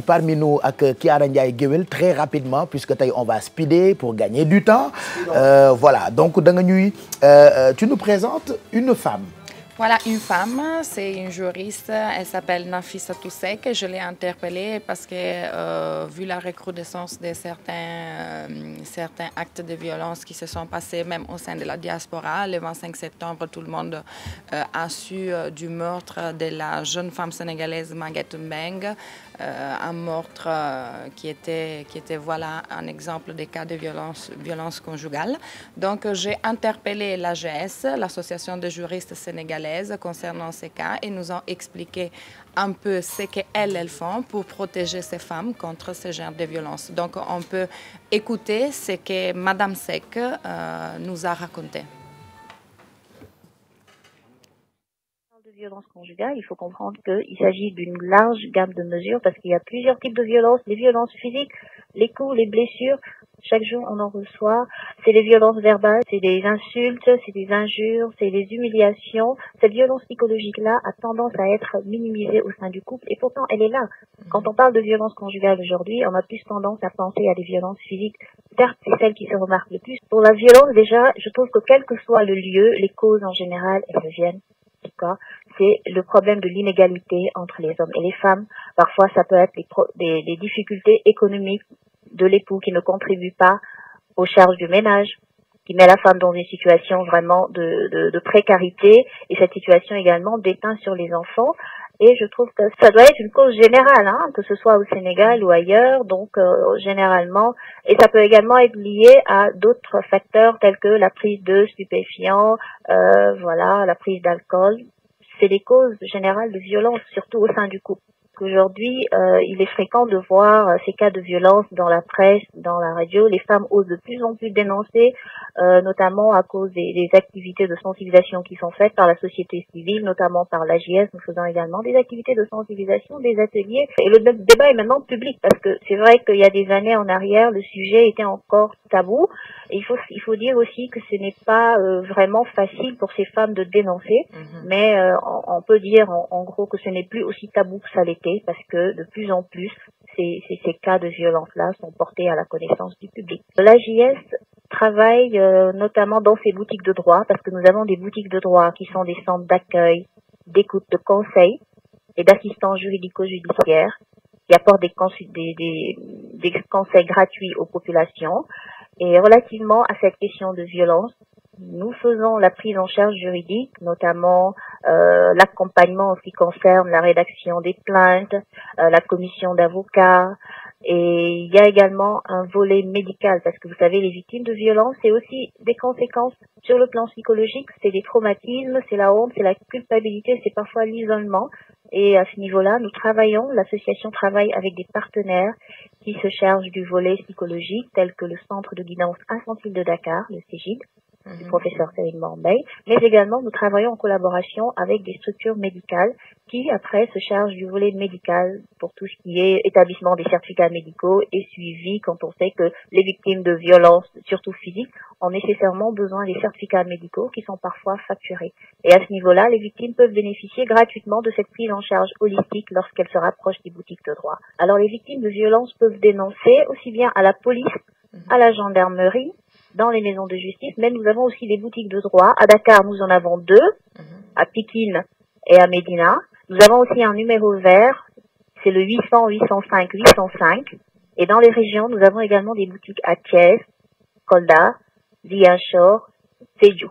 Parmi nous avec Kiara Ndiaye Guewel très rapidement puisque on va speeder pour gagner du temps. Voilà, donc tu nous présentes une femme. Voilà, une femme, c'est une juriste, elle s'appelle Nafissa Toussek. Je l'ai interpellée parce que, vu la recrudescence de certains actes de violence qui se sont passés même au sein de la diaspora, le 25 septembre, tout le monde a su du meurtre de la jeune femme sénégalaise Maguette Mbeng, un meurtre qui était voilà, un exemple de cas de violence conjugale. Donc, j'ai interpellé l'AGS, l'Association des juristes sénégalais, concernant ces cas et nous ont expliqué un peu ce qu'elles font pour protéger ces femmes contre ce genre de violence. Donc on peut écouter ce que Madame Seck nous a raconté. De violence conjugale, il faut comprendre qu'il s'agit d'une large gamme de mesures parce qu'il y a plusieurs types de violences, les violences physiques, les coups, les blessures. Chaque jour, on en reçoit. C'est les violences verbales, c'est des insultes, c'est des injures, c'est des humiliations. Cette violence psychologique-là a tendance à être minimisée au sein du couple et pourtant, elle est là. Quand on parle de violence conjugale aujourd'hui, on a plus tendance à penser à des violences physiques. Certes, c'est celle qui se remarque le plus. Pour la violence, déjà, je trouve que quel que soit le lieu, les causes en général, elles reviennent. C'est le problème de l'inégalité entre les hommes et les femmes. Parfois, ça peut être des difficultés économiques de l'époux qui ne contribue pas aux charges du ménage, qui met la femme dans une situation vraiment de précarité, et cette situation également déteint sur les enfants. Et je trouve que ça doit être une cause générale, que ce soit au Sénégal ou ailleurs, donc généralement, et ça peut également être lié à d'autres facteurs tels que la prise de stupéfiants, la prise d'alcool. C'est des causes générales de violence, surtout au sein du couple. Aujourd'hui, il est fréquent de voir ces cas de violence dans la presse, dans la radio. Les femmes osent de plus en plus dénoncer, notamment à cause des activités de sensibilisation qui sont faites par la société civile, notamment par l'AGS. Nous faisons également des activités de sensibilisation, des ateliers. Et le débat est maintenant public parce que c'est vrai qu'il y a des années en arrière, le sujet était encore tabou. Et il faut dire aussi que ce n'est pas vraiment facile pour ces femmes de dénoncer, mais on peut dire en gros que ce n'est plus aussi tabou que ça l'était, parce que de plus en plus, ces cas de violence-là sont portés à la connaissance du public. L'AJS travaille notamment dans ses boutiques de droit, parce que nous avons des boutiques de droit qui sont des centres d'accueil, d'écoute, de conseil et d'assistance juridico-judiciaire, qui apportent des conseils gratuits aux populations. Et relativement à cette question de violence, nous faisons la prise en charge juridique, notamment l'accompagnement en ce qui concerne la rédaction des plaintes, la commission d'avocats, et il y a également un volet médical, parce que vous savez, les victimes de violence, c'est aussi des conséquences sur le plan psychologique, c'est des traumatismes, c'est la honte, c'est la culpabilité, c'est parfois l'isolement. Et à ce niveau-là, l'association travaille avec des partenaires qui se chargent du volet psychologique, tel que le Centre de guidance infantile de Dakar, le CEGID, du professeur Céline Morbeil, mais également nous travaillons en collaboration avec des structures médicales qui après se chargent du volet médical pour tout ce qui est établissement des certificats médicaux et suivi quand on sait que les victimes de violences, surtout physiques, ont nécessairement besoin des certificats médicaux qui sont parfois facturés. Et à ce niveau-là, les victimes peuvent bénéficier gratuitement de cette prise en charge holistique lorsqu'elles se rapprochent des boutiques de droit. Alors les victimes de violences peuvent dénoncer aussi bien à la police, à la gendarmerie, dans les maisons de justice, mais nous avons aussi des boutiques de droit. À Dakar, nous en avons 2, à Pikine et à Médina. Nous avons aussi un numéro vert, c'est le 800 805 805. Et dans les régions, nous avons également des boutiques à Thiès, Kolda, Ziguinchor, Sédhiou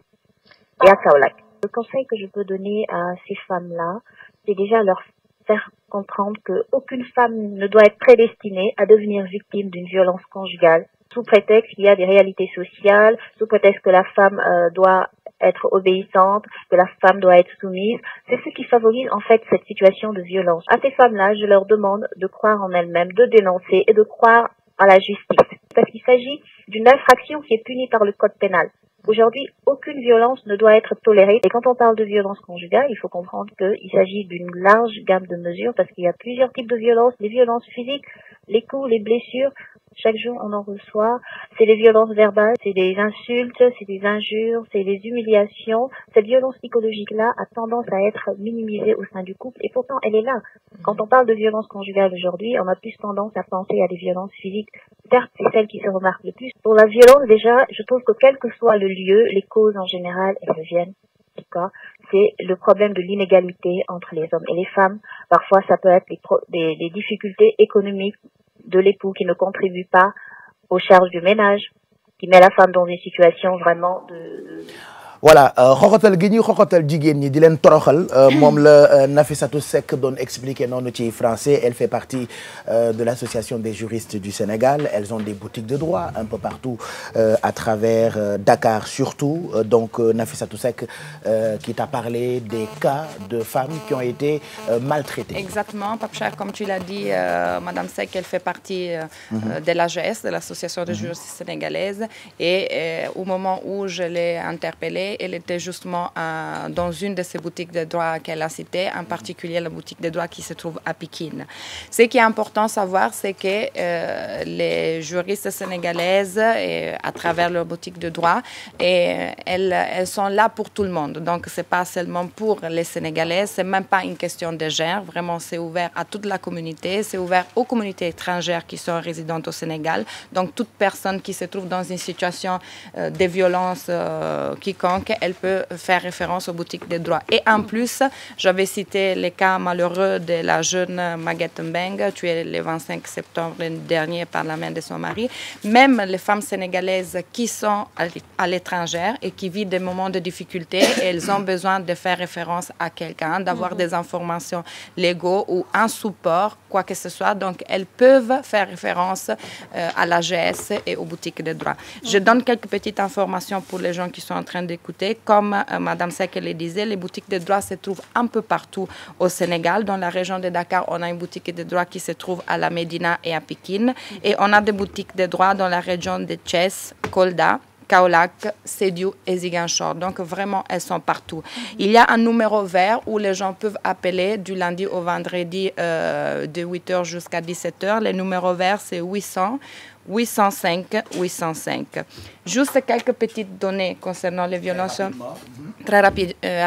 et à Kaolack. Le conseil que je peux donner à ces femmes-là, c'est déjà leur faire comprendre qu'aucune femme ne doit être prédestinée à devenir victime d'une violence conjugale, sous prétexte qu'il y a des réalités sociales, sous prétexte que la femme doit être obéissante, que la femme doit être soumise. C'est ce qui favorise en fait cette situation de violence. À ces femmes-là, je leur demande de croire en elles-mêmes, de dénoncer et de croire à la justice. Parce qu'il s'agit d'une infraction qui est punie par le code pénal. Aujourd'hui, aucune violence ne doit être tolérée. Et quand on parle de violence conjugale, il faut comprendre qu'il s'agit d'une large gamme de mesures parce qu'il y a plusieurs types de violences. Les violences physiques, les coups, les blessures. Chaque jour, on en reçoit. C'est des violences verbales, c'est des insultes, c'est des injures, c'est des humiliations. Cette violence psychologique-là a tendance à être minimisée au sein du couple et pourtant, elle est là. Quand on parle de violence conjugale aujourd'hui, on a plus tendance à penser à des violences physiques. Certes, c'est celle qui se remarque le plus. Pour la violence, déjà, je trouve que quel que soit le lieu, les causes en général, elles reviennent. C'est le problème de l'inégalité entre les hommes et les femmes. Parfois, ça peut être des difficultés économiques de l'époux qui ne contribue pas aux charges du ménage, qui met la femme dans une situation vraiment de... Voilà xoxotal gi ñuy xoxotal jigéen ñi di leen toroxal moom la Nafissatou Seck doon expliquer noonu ci français. Elle fait partie de l'association des juristes du Sénégal. Elles ont des boutiques de droit un peu partout à travers Dakar surtout. Donc Nafissatou Seck qui t'a parlé des cas de femmes qui ont été maltraitées. Exactement, Pape Cheikh, comme tu l'as dit, Madame Seck, elle fait partie de l'AGS, de l'association des juristes sénégalaises. Et au moment où je l'ai interpellée, elle était justement dans une de ces boutiques de droit qu'elle a citées, en particulier la boutique de droit qui se trouve à Pikine. Ce qui est important à savoir, c'est que les juristes sénégalaises, à travers leur boutique de droit, elles sont là pour tout le monde. Donc, ce n'est pas seulement pour les Sénégalaises, ce n'est même pas une question de genre. Vraiment, c'est ouvert à toute la communauté, c'est ouvert aux communautés étrangères qui sont résidentes au Sénégal. Donc, toute personne qui se trouve dans une situation de violence quiconque, elle peut faire référence aux boutiques de droit. Et en plus, j'avais cité les cas malheureux de la jeune Maguette Mbeng, tuée le 25 septembre dernier par la main de son mari. Même les femmes sénégalaises qui sont à l'étranger et qui vivent des moments de difficulté, elles ont besoin de faire référence à quelqu'un, d'avoir des informations légaux ou un support, quoi que ce soit. Donc, elles peuvent faire référence à l'AGS et aux boutiques de droit. Je donne quelques petites informations pour les gens qui sont en train d'écouter. Comme Madame Seck le disait, les boutiques de droit se trouvent un peu partout au Sénégal. Dans la région de Dakar, on a une boutique de droit qui se trouve à la Médina et à Pikine. Et on a des boutiques de droit dans la région de Thiès, Kolda, Kaolack, Sédhiou et Ziguinchor. Donc, vraiment, elles sont partout. Il y a un numéro vert où les gens peuvent appeler du lundi au vendredi de 8h jusqu'à 17h. Le numéro vert, c'est 800 805 805. Juste quelques petites données concernant les violences. Très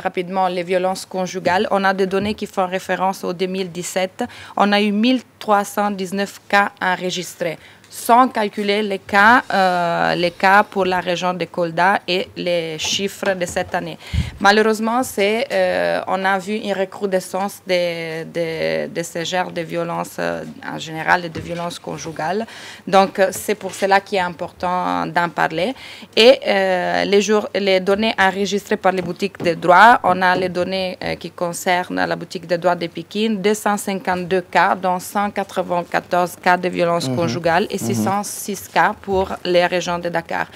rapidement, les violences conjugales. On a des données qui font référence au 2017. On a eu 1319 cas enregistrés, sans calculer les cas pour la région de Kolda et les chiffres de cette année. Malheureusement, on a vu une recrudescence de ce genre de violences en général et de violences conjugales. Donc, c'est pour cela qu'il est important d'en parler. Et les données enregistrées par les boutiques de droit, on a les données qui concernent la boutique de droit de Pikine, 252 cas, dont 194 cas de violences conjugales et 606 cas pour les régions de Dakar.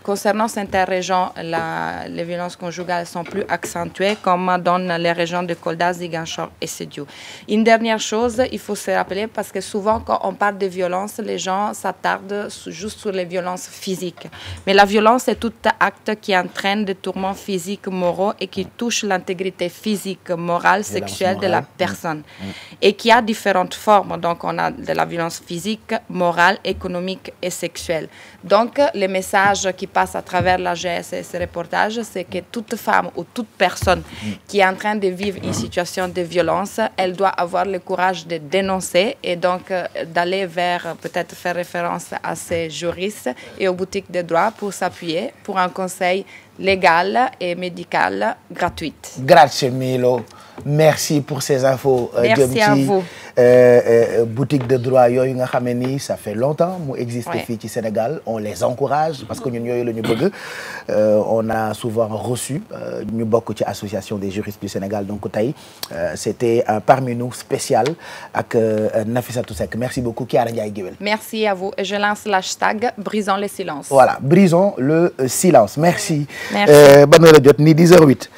Concernant certaines régions, les violences conjugales sont plus accentuées, comme dans les régions de Kolda, Ziguinchor et Sédhiou. Une dernière chose, il faut se rappeler, parce que souvent, quand on parle de violence, les gens s'attardent juste sur les violences physiques. Mais la violence est tout acte qui entraîne des tourments physiques, moraux et qui touche l'intégrité physique, morale, sexuelle de la personne. Et qui a différentes formes. Donc, on a de la violence physique, morale, économique et sexuelle. Donc, le message qui passe à travers l'AGS et ce reportage, c'est que toute femme ou toute personne qui est en train de vivre une situation de violence, elle doit avoir le courage de dénoncer et donc d'aller vers, peut-être faire référence à ces juristes et aux boutiques de droit pour s'appuyer pour un conseil légal et médical gratuit. Grazie mille. Merci pour ces infos. Merci à vous. Boutique de droit yooyu nga xam ne nii ça fait longtemps mu existe fii ci Sénégal. On les encourage parce que ñun yooyu la ñu bëgg. On a souvent reçu ñu bokk ci association des juristes du Sénégal. Donc tey c'était un parmi nous spécial ak Nafissatou Seck. Merci beaucoup Kiara Ndiaye Guewel. Merci à vous. Et je lance l'hashtag brisons le silence. Voilà, brisons le silence. Merci. Merci. Ban heure la jot ni 10h08.